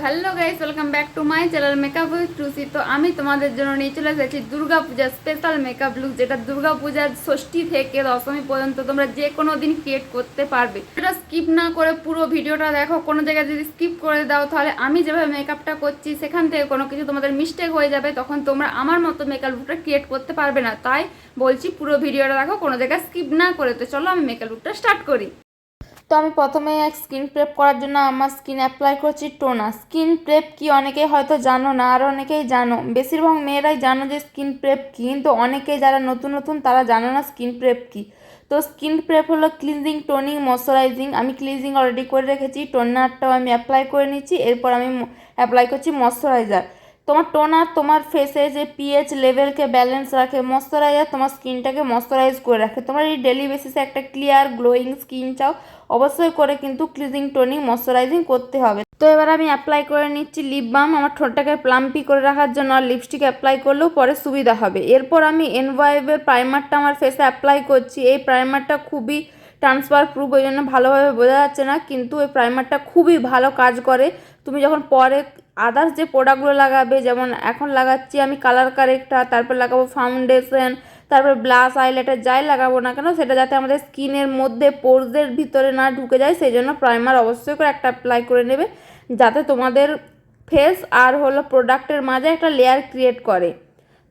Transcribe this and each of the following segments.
Hello guys, welcome back to my channel makeup with ট্রুসি। তো আমি তোমাদের জন্য নিয়ে চলে এসেছি দুর্গা পূজার স্পেশাল মেকআপ লুক, যেটা দুর্গা পূজার ষষ্ঠী থেকে দশমী পর্যন্ত তোমরা যে কোনো দিন ক্রিয়েট করতে পারবে। এটা স্কিপ না করে পুরো ভিডিওটা দেখো। কোনো জায়গায় যদি স্কিপ করে দাও তাহলে আমি যেভাবে মেকআপটা করছি সেখান থেকে কোনো কিছু তোমাদের মিস্টেক হয়ে যাবে, তখন তোমরা আমার মতো মেকআপ লুকটা ক্রিয়েট করতে পারবে না। তাই বলছি পুরো ভিডিওটা দেখো, কোনো জায়গায় স্কিপ না করে। তো চলো আমি মেকআপ লুকটা স্টার্ট করি। তো আমি প্রথমে স্কিন প্রেপ করার জন্য আমার স্কিন অ্যাপ্লাই করছি টোনার। স্কিন প্রেপ কি অনেকেই হয়তো জানো না, আর অনেকেই জানো। বেশিরভাগ মেয়েরাই জানো যে স্কিন প্রেপ কী, কিন্তু অনেকেই যারা নতুন নতুন তারা জানো না স্কিন প্রেপ কী। তো স্কিন প্রেপ হলো ক্লিনজিং, টোনিং, ময়শ্চারাইজিং। আমি ক্লিনজিং অলরেডি করে রেখেছি, টোনারটাও আমি অ্যাপ্লাই করে নিচ্ছি। এরপর আমি অ্যাপ্লাই করছি ময়শ্চারাইজার। তোমার টোনার তোমার ফেসে যে পিএইচ লেভেলকে ব্যালেন্স রাখে, ময়শ্চারাইজার তোমার স্কিনটাকে ময়শ্চারাইজ করে রাখে। তোমার এই ডেলি বেসিসে একটা ক্লিয়ার গ্লোয়িং স্কিন চাও, অবশ্যই করে কিন্তু ক্লিনজিং, টোনিং, ময়শ্চারাইজিং করতে হবে। তো এবার আমি অ্যাপ্লাই করে নিচ্ছি লিপ বাম, আমার ঠোঁটটাকে প্লাম্পি করে রাখার জন্য। আর লিপস্টিক অ্যাপ্লাই করলেও পরে সুবিধা হবে। এরপর আমি এনভাইভের প্রাইমারটা আমার ফেসে অ্যাপ্লাই করছি। এই প্রাইমারটা খুবই ট্রান্সফার প্রুফ, ওই জন্য ভালোভাবে বোঝা যাচ্ছে না, কিন্তু এই প্রাইমারটা খুবই ভালো কাজ করে। তুমি যখন পরে আদার্স যে প্রোডাক্টগুলো লাগাবে, যেমন এখন লাগাচ্ছি আমি কালার কারেক্টার, তারপর লাগাবো ফাউন্ডেশন, তারপর ব্লাশ, আইলাইটার, যাই লাগাবো না কেন সেটা যাতে আমাদের স্কিনের মধ্যে পোরসের ভিতরে না ঢুকে যায়, সেই জন্য প্রাইমার অবশ্যই করে একটা অ্যাপ্লাই করে নেবে, যাতে তোমাদের ফেস আর হলো প্রোডাক্টের মাঝে একটা লেয়ার ক্রিয়েট করে।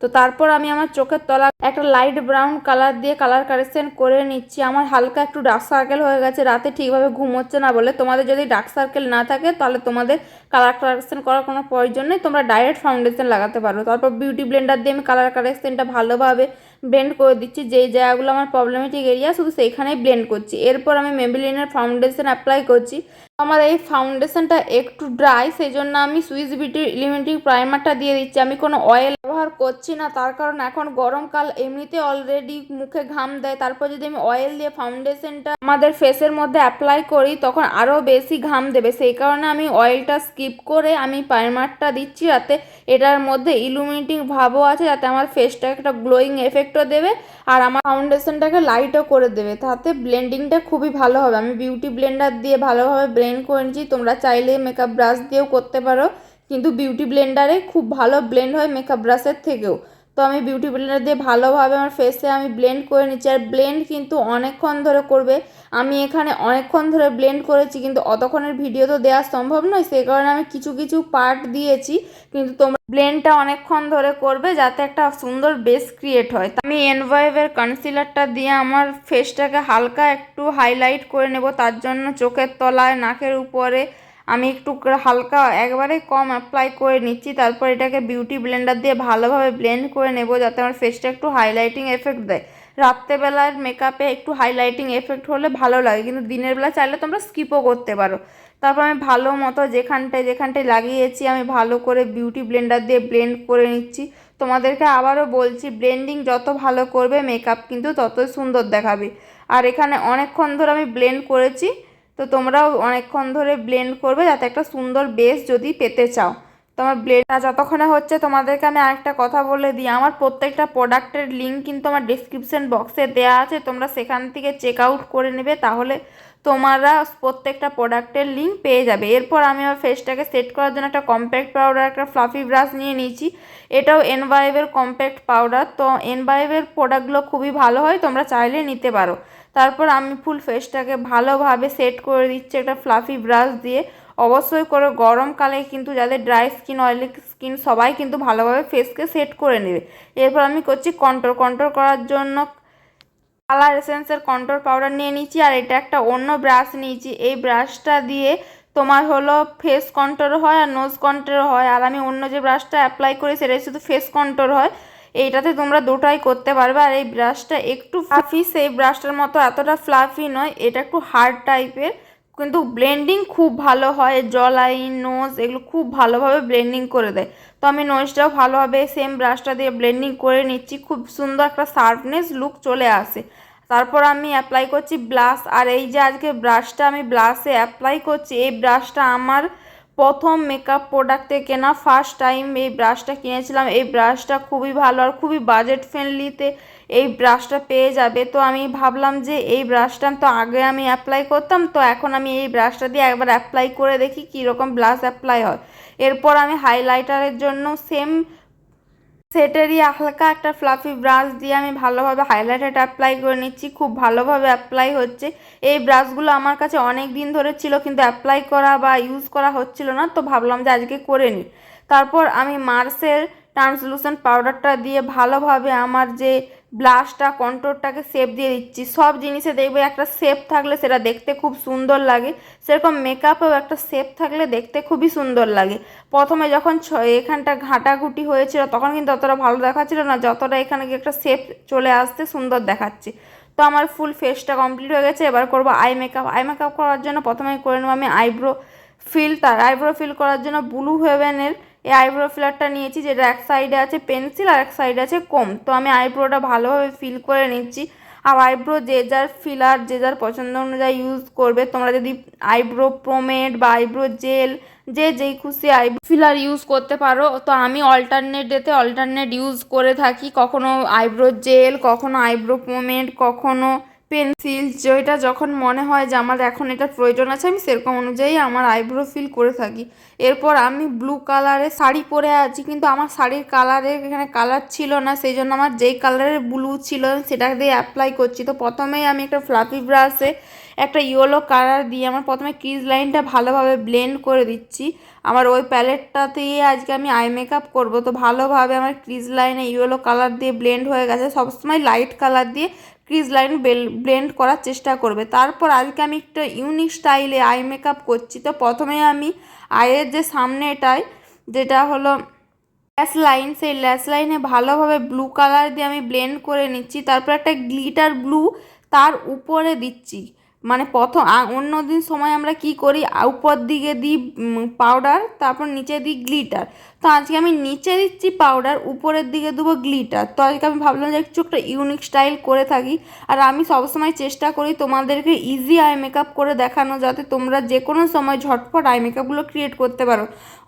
তো তারপর আমি আমার চোখের তলা একটা লাইট ব্রাউন কালার দিয়ে কালার কারেকশন করে নিচ্ছি। আমার হালকা একটু ডার্ক সার্কেল হয়ে গেছে, রাতে ঠিকভাবে ঘুম হচ্ছে না বলে। তোমাদের যদি ডার্ক সার্কেল না থাকে তাহলে তোমাদের কালার কারেকশন করার কোনো প্রয়োজন নেই, তোমরা ডাইরেক্ট ফাউন্ডেশন লাগাতে পারো। তারপর বিউটি ব্লেন্ডার দিয়ে আমি কালার কারেকশনটা ভালোভাবে ব্লেন্ড করে দিচ্ছি। যেই জায়গাগুলো আমার প্রবলেমেটিক এরিয়া শুধু সেইখানেই ব্লেন্ড করছি। এরপর আমি মেবেলিনের ফাউন্ডেশন অ্যাপ্লাই করছি। আমার এই ফাউন্ডেশনটা একটু ড্রাই, সেই জন্য আমি সুইস বিউটির ইলিমিনেটিং প্রাইমারটা দিয়ে দিচ্ছি। আমি কোনো অয়েল ব্যবহার করছি না, তার কারণ এখন গরমকাল, এমনিতে অলরেডি মুখে ঘাম দেয়। তারপর যদি আমি অয়েল দিয়ে ফাউন্ডেশনটা আমাদের ফেসের মধ্যে অ্যাপ্লাই করি তখন আরও বেশি ঘাম দেবে, সেই কারণে আমি অয়েলটা স্কিপ করে আমি প্রাইমারটা দিচ্ছি, যাতে এটার মধ্যে ইলুমিনেটিং ভাবও আছে, যাতে আমার ফেসটাকে একটা গ্লোয়িং এফেক্টও দেবে আর আমার ফাউন্ডেশনটাকে লাইটও করে দেবে। তাতে ব্লেন্ডিংটা খুবই ভালো হবে। আমি বিউটি ব্লেন্ডার দিয়ে ভালোভাবে ব্লেন্ড করে নিচ্ছি। তোমরা চাইলে মেকআপ ব্রাশ দিয়েও করতে পারো, কিন্তু বিউটি ব্লেন্ডারে খুব ভালো ব্লেন্ড হয় মেকআপ ব্রাশের থেকেও। তো আমি বিউটি ব্লেন্ডার দিয়ে ভালোভাবে আমার ফেসে আমি ব্লেন্ড করে নিচ্ছি। আর ব্লেন্ড কিন্তু অনেকক্ষণ ধরে করবে। আমি এখানে অনেকক্ষণ ধরে ব্লেন্ড করেছি, কিন্তু অতক্ষণের ভিডিও তো দেওয়া সম্ভব নয়, সেই কারণে আমি কিছু কিছু পার্ট দিয়েছি। কিন্তু তোমরা ব্লেন্ডটা অনেকক্ষণ ধরে করবে, যাতে একটা সুন্দর বেস ক্রিয়েট হয়। আমি এনভাইভের কনসিলারটা দিয়ে আমার ফেসটাকে হালকা একটু হাইলাইট করে নেব। তার জন্য চোখের তলায়, নাকের উপরে আমি একটু হালকা একবারে কম অ্যাপ্লাই করে নিচ্ছি। তারপর এটাকে বিউটি ব্লেন্ডার দিয়ে ভালোভাবে ব্লেন্ড করে নেব, যাতে আমার ফেসটা একটু হাইলাইটিং এফেক্ট দেয়। রাত্রেবেলার মেকআপে একটু হাইলাইটিং এফেক্ট হলে ভালো লাগে, কিন্তু দিনের বেলা চাইলে তোমরা স্কিপও করতে পারো। তারপর আমি ভালো মতো যেখানটায় যেখানটায় লাগিয়েছি আমি ভালো করে বিউটি ব্লেন্ডার দিয়ে ব্লেন্ড করে নিচ্ছি। তোমাদেরকে আবারও বলছি, ব্লেন্ডিং যত ভালো করবে মেকআপ কিন্তু ততই সুন্দর দেখাবে। আর এখানে অনেকক্ষণ ধরে আমি ব্লেন্ড করেছি, তো তোমরাও অনেকক্ষণ ধরে ব্লেন্ড করবে, যাতে একটা সুন্দর বেস যদি পেতে চাও। তোমার ব্লেন্ডটা যতক্ষণে হচ্ছে তোমাদেরকে আমি আরেকটা কথা বলে দিই, আমার প্রত্যেকটা প্রোডাক্টের লিঙ্ক কিন্তু আমার ডিসক্রিপশন বক্সে দেওয়া আছে, তোমরা সেখান থেকে চেক আউট করে নেবে, তাহলে তোমরা প্রত্যেকটা প্রোডাক্টের লিঙ্ক পেয়ে যাবে। এরপর আমি আমার ফেসটাকে সেট করার জন্য একটা কম্প্যাক্ট পাউডার, একটা ফ্লাফি ব্রাশ নিয়ে নিয়েছি। এটাও এনভাইভের কম্প্যাক্ট পাউডার। তো এনভাইভের প্রোডাক্টগুলো খুবই ভালো হয়, তোমরা চাইলে নিতে পারো। তারপর আমি ফুল ফেসটাকে ভালোভাবে সেট করে দিচ্ছি একটা ফ্লাফি ব্রাশ দিয়ে। অবশ্যই করে গরমকালে কিন্তু যাদের ড্রাই স্কিন, অয়েলি স্কিন, সবাই কিন্তু ভালোভাবে ফেসকে সেট করে নেবে। এরপর আমি করছি কন্ট্রোল করার জন্য কালার এসেন্সের কন্ট্রোল পাউডার নিয়ে নিচ্ছি। আর এটা একটা অন্য ব্রাশ নিয়েছি। এই ব্রাশটা দিয়ে তোমার হলো ফেস কন্ট্রোল হয় আর নোজ কন্ট্রোল হয়। আর আমি অন্য যে ব্রাশটা অ্যাপ্লাই করি সেটা শুধু ফেস কন্ট্রোল হয়। এইটাতে তোমরা দুটাই করতে পারবে। আর এই ব্রাশটা একটু ফ্লাফি, সেই ব্রাশটার মতো এতটা ফ্লাফি নয়, এটা একটু হার্ড টাইপের, কিন্তু ব্লেন্ডিং খুব ভালো হয়। জ লাইন, নোজ এগুলো খুব ভালোভাবে ব্লেন্ডিং করে দেয়। তো আমি নোজটাও ভালোভাবে সেম ব্রাশটা দিয়ে ব্লেন্ডিং করে নিচ্ছি, খুব সুন্দর একটা শার্পনেস লুক চলে আসে। তারপর আমি অ্যাপ্লাই করছি ব্লাশ। আর এই যে আজকে ব্রাশটা আমি ব্লাশে অ্যাপ্লাই করছি, এই ব্রাশটা আমার প্রথম মেকআপ প্রোডাক্টে কেনা, ফার্স্ট টাইম এই ব্রাশটা কিনেছিলাম। এই ব্রাশটা খুবই ভালো আর খুবই বাজেট ফ্রেন্ডলিতে এই ব্রাশটা পেয়ে যাবে। তো আমি ভাবলাম যে এই ব্রাশটা তো আগে আমি অ্যাপ্লাই করতাম, তো এখন আমি এই ব্রাশটা দিয়ে একবার অ্যাপ্লাই করে দেখি কীরকম ব্লাশ অ্যাপ্লাই হয়। এরপর আমি হাইলাইটারের জন্য সেম সেটেরই হালকা একটা ফ্লাফি ব্রাশ দিয়ে আমি ভালোভাবে হাইলাইটারটা অ্যাপ্লাই করে নিচ্ছি। খুব ভালোভাবে অ্যাপ্লাই হচ্ছে। এই ব্রাশগুলো আমার কাছে অনেক দিন ধরে ছিল, কিন্তু অ্যাপ্লাই করা বা ইউজ করা হচ্ছিল না, তো ভাবলাম যে আজকে করে নিই। তারপর আমি মার্সের ট্রান্সলুসেন্ট পাউডারটা দিয়ে ভালোভাবে আমার যে ব্লাশটা কন্ট্রোরটাকে শেপ দিয়ে দিচ্ছি। সব জিনিসে দেখবে একটা শেপ থাকলে সেটা দেখতে খুব সুন্দর লাগে, সেরকম মেকআপেও একটা শেপ থাকলে দেখতে খুবই সুন্দর লাগে। প্রথমে যখন এখানটা ঘাটাঘুটি হয়েছিল তখন কিন্তু অতটা ভালো দেখাচ্ছিল না, যতটা এখানে একটা শেপ চলে আসতে সুন্দর দেখাচ্ছে। তো আমার ফুল ফেসটা কমপ্লিট হয়ে গেছে। এবার করবো আই মেকআপ। আই মেকআপ করার জন্য প্রথমে করে নেবো আমি আইব্রো ফিল। তার আইব্রো ফিল করার জন্য ব্লু হেভেনের এই আইব্রো ফিলারটা নিয়েছি, যেটা এক সাইডে আছে পেন্সিল আর এক সাইডে আছে কম। তো আমি আইব্রোটা ভালোভাবে ফিল করে নিচ্ছি। আর আইব্রো যে যার ফিলার যে যার পছন্দ অনুযায়ী ইউজ করবে। তোমরা যদি আইব্রো পোমেড বা আইব্রো জেল যে যেই খুশি আইব্রো ফিলার ইউজ করতে পারো। তো আমি অল্টারনেট ডেতে অল্টারনেট ইউজ করে থাকি, কখনো আইব্রো জেল, কখনো আইব্রো পোমেড, কখনো পেন্সিল। যেটা যখন মনে হয় যে আমার এখন এটা প্রয়োজন আছে আমি সেরকম অনুযায়ী আমার আইব্রো ফিল করে থাকি। এরপর আমি ব্লু কালারের শাড়ি পরে আছি, কিন্তু আমার শাড়ির কালারের এখানে কালার ছিল না, সেই জন্য আমার যেই কালারের ব্লু ছিল সেটা দিয়ে অ্যাপ্লাই করছি। তো প্রথমেই আমি একটা ফ্লাফি ব্রাশে একটা ইয়েলো কালার দিয়ে আমার প্রথমে ক্রিজ লাইনটা ভালোভাবে ব্লেন্ড করে দিচ্ছি। আমার ওই প্যালেটটাতেই আজকে আমি আই মেকআপ করবো। তো ভালোভাবে আমার ক্রিজ লাইনে ইয়েলো কালার দিয়ে ব্লেন্ড হয়ে গেছে। সবসময় লাইট কালার দিয়ে ক্রিজ লাইন ব্লেন্ড করার চেষ্টা করবে। তারপর আজকে আমি একটা ইউনিক স্টাইলে আই মেকআপ করছি। তো প্রথমে আমি আইয়ের যে সামনেটায় যেটা হলো ল্যাশ লাইন, সেই ল্যাশ লাইনে ভালোভাবে ব্লু কালার দিয়ে আমি ব্লেন্ড করে নিচ্ছি। তারপর একটা গ্লিটার ব্লু তার উপরে দিচ্ছি। মানে প্রথম অন্য দিন সময় আমরা কি করি, উপর দিকে দিই পাউডার, তারপর নিচে দিই গ্লিটার। তো আজকে আমি নিচে দিচ্ছি পাউডার, উপরের দিকে দেবো গ্লিটার। তো আজকে আমি ভাবলাম যে একটু একটা ইউনিক স্টাইল করে থাকি। আর আমি সবসময় চেষ্টা করি তোমাদেরকে ইজি আই মেকআপ করে দেখানো, যাতে তোমরা যে কোনো সময় ঝটপট আই মেকআপগুলো ক্রিয়েট করতে পারো।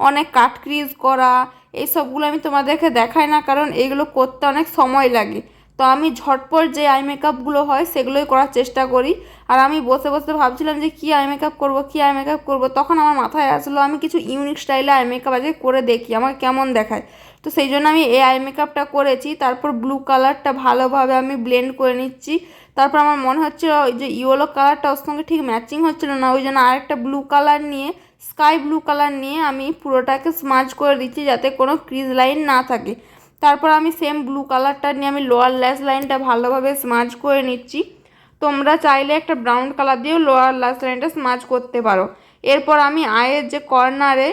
অনেক কাট ক্রিজ করা এই সবগুলো আমি তোমাদেরকে দেখাই না, কারণ এইগুলো করতে অনেক সময় লাগে। তো আমি ঝটপট যে আই মেকআপগুলো হয় সেগুলোই করার চেষ্টা করি। আর আমি বসে বসে ভাবছিলাম যে কী আই মেকআপ করবো, কী আই মেকআপ করবো, তখন আমার মাথায় আসলো আমি কিছু ইউনিক স্টাইলে আই মেকআপ আজকে করে দেখি আমার কেমন দেখায়। তো সেই জন্য আমি এই আই মেকআপটা করেছি। তারপর ব্লু কালারটা ভালোভাবে আমি ব্লেন্ড করে নিচ্ছি। তারপর আমার মনে হচ্ছিল ওই যে ইয়েলো কালারটা ওর সঙ্গে ঠিক ম্যাচিং হচ্ছিলো না, ওই জন্য আরেকটা ব্লু কালার নিয়ে স্কাই ব্লু কালার নিয়ে আমি পুরোটাকে স্মাজ করে দিচ্ছি যাতে কোনো ক্রিজ লাইন না থাকে। তারপর আমি সেম ব্লু কালারটা নিয়ে আমি লোয়ার ল্যাশ লাইনটা ভালোভাবে স্মাজ করে নিচ্ছি। তোমরা চাইলে একটা ব্রাউন কালার দিয়েও লোয়ার ল্যাশ লাইনটা স্মাজ করতে পারো। এরপর আমি আয়ের যে কর্নারে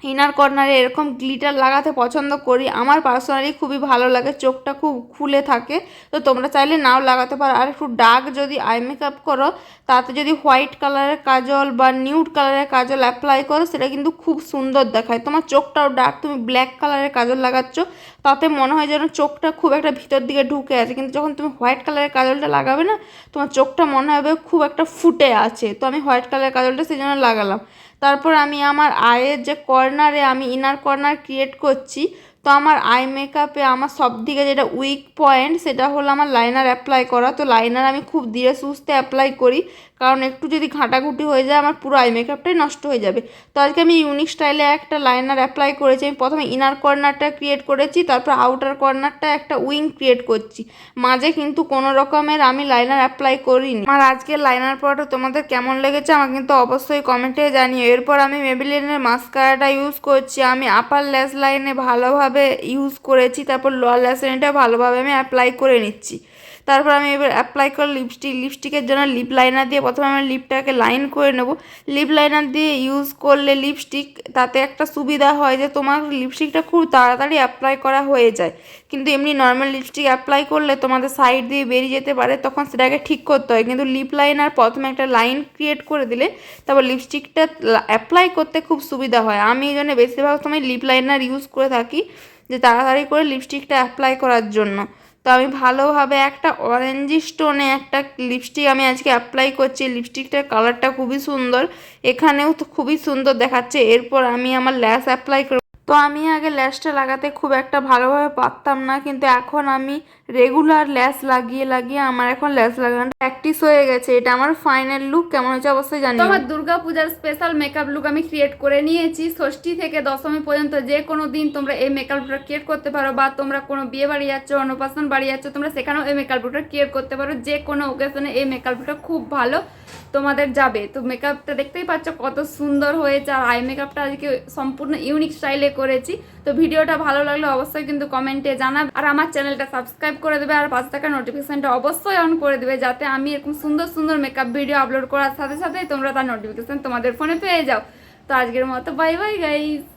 ইনার কর্নারে এরকম গ্লিটার লাগাতে পছন্দ করি। আমার পার্সোনালি খুবই ভালো লাগে, চোখটা খুব খুলে থাকে। তো তোমরা চাইলে নাও লাগাতে পারো। আর একটু ডার্ক যদি আই মেকআপ করো, তাতে যদি হোয়াইট কালারের কাজল বা নিউড কালারের কাজল অ্যাপ্লাই করো, সেটা কিন্তু খুব সুন্দর দেখায়। তোমার চোখটাও ডার্ক, তুমি ব্ল্যাক কালারের কাজল লাগাচ্ছ, তাতে মনে হয় যেন চোখটা খুব একটা ভিতর দিকে ঢুকে আছে। কিন্তু যখন তুমি হোয়াইট কালারের কাজলটা লাগাবে না, তোমার চোখটা মনে হবে খুব একটা ফুটে আছে। তো আমি হোয়াইট কালারের কাজলটা সেই জন্য লাগালাম। তারপর আমি আমার আইয়ের যে কর্নারে আমি ইনার কর্নার ক্রিয়েট করছি। তো আমার আই মেকআপে আমার সব দিকে যেটা উইক পয়েন্ট সেটা হলো আমার লাইনার অ্যাপ্লাই করা। তো লাইনার আমি খুব ধীরে সুস্থে অ্যাপ্লাই করি, কারণ একটু যদি ঘাঁটাঘুটি হয়ে যায় আমার পুরো আই মেকআপটাই নষ্ট হয়ে যাবে। তো আজকে আমি ইউনিক স্টাইলে একটা লাইনার অ্যাপ্লাই করেছি। আমি প্রথমে ইনার কর্নারটা ক্রিয়েট করেছি, তারপর আউটার কর্নারটা একটা উইং ক্রিয়েট করছি। মাঝে কিন্তু কোনো রকমের আমি লাইনার অ্যাপ্লাই করিনি। আমার আজকের লাইনার পড়াটা তোমাদের কেমন লেগেছে আমার কিন্তু অবশ্যই কমেন্টে জানিও। এরপর আমি মেবেলিনের মাস্কারাটা ইউজ করছি। আমি আপার ল্যাশ লাইনে ভালোভাবে ইউজ করেছি, তারপর লোয়ার ল্যাশ লাইনটা ভালোভাবে আমি অ্যাপ্লাই করে নিচ্ছি। তারপর আমি এবার অ্যাপ্লাই করে লিপস্টিকের জন্য লিপ লাইনার দিয়ে প্রথমে আমি লিপটাকে লাইন করে নেব। লিপ লাইনার দিয়ে ইউজ করলে লিপস্টিক তাতে একটা সুবিধা হয় যে তোমার লিপস্টিকটা খুব তাড়াতাড়ি অ্যাপ্লাই করা হয়ে যায়। কিন্তু এমনি নর্মাল লিপস্টিক অ্যাপ্লাই করলে তোমাদের সাইড দিয়ে বেরিয়ে যেতে পারে, তখন সেটাকে ঠিক করতে হয়। কিন্তু লিপ লাইনার প্রথমে একটা লাইন ক্রিয়েট করে দিলে তারপর লিপস্টিকটা অ্যাপ্লাই করতে খুব সুবিধা হয়। আমি এই জন্য বেশিরভাগ সময় লিপ লাইনার ইউজ করে থাকি, যে তাড়াতাড়ি করে লিপস্টিকটা অ্যাপ্লাই করার জন্য। তো আমি ভালোভাবে একটা অরেঞ্জি স্টোনে একটা লিপস্টিক আমি আজকে অ্যাপ্লাই করছি। লিপস্টিকটার কালারটা খুবই সুন্দর, এখানেও তো খুবই সুন্দর দেখাচ্ছে। এরপর আমি আমার ল্যাশ অ্যাপ্লাই করব। তো আমি আগে ল্যাশটা লাগাতে খুব একটা ভালোভাবে পারতাম না, কিন্তু এখন আমি রেগুলার ল্যাশ লাগিয়ে লাগিয়ে আমার এখন ল্যাশ লাগানো প্র্যাকটিস হয়ে গেছে। এটা আমার ফাইনাল লুক, কেমন হচ্ছে অবশ্যই জানি। আমার দুর্গা পূজার স্পেশাল মেকআপ লুক আমি ক্রিয়েট করে নিয়েছি। ষষ্ঠী থেকে দশমী পর্যন্ত যে কোনো দিন তোমরা এই মেকআপ লুকটা ক্রিয়েট করতে পারো, বা তোমরা কোনো বিয়ে বাড়ি যাচ্ছ, অন্নপ্রাশন বাড়ি যাচ্ছ, তোমরা সেখানেও এই মেকআপ লুকটা ক্রিয়েট করতে পারো। যে কোনো ওকেশনে এই মেকআপ লুকটা খুব ভালো তোমাদের যাবে। তো মেকআপটা দেখতেই পাচ্ছ কত সুন্দর হয়েছে, আর আই মেকআপটা আজকে সম্পূর্ণ ইউনিক স্টাইলে করেছি। তো ভিডিওটা ভালো লাগলে অবশ্যই কিন্তু কমেন্টে জানাবে, আর আমার চ্যানেলটা সাবস্ক্রাইব করে দেবে, আর পাশে থাকা নোটিফিকেশনটা অবশ্যই অন করে দেবে, যাতে আমি এরকম সুন্দর সুন্দর মেকআপ ভিডিও আপলোড করার সাথে সাথে তোমরা তার নোটিফিকেশন তোমাদের ফোনে পেয়ে যাও। তো আজকের মতো বাই বাই গাইস।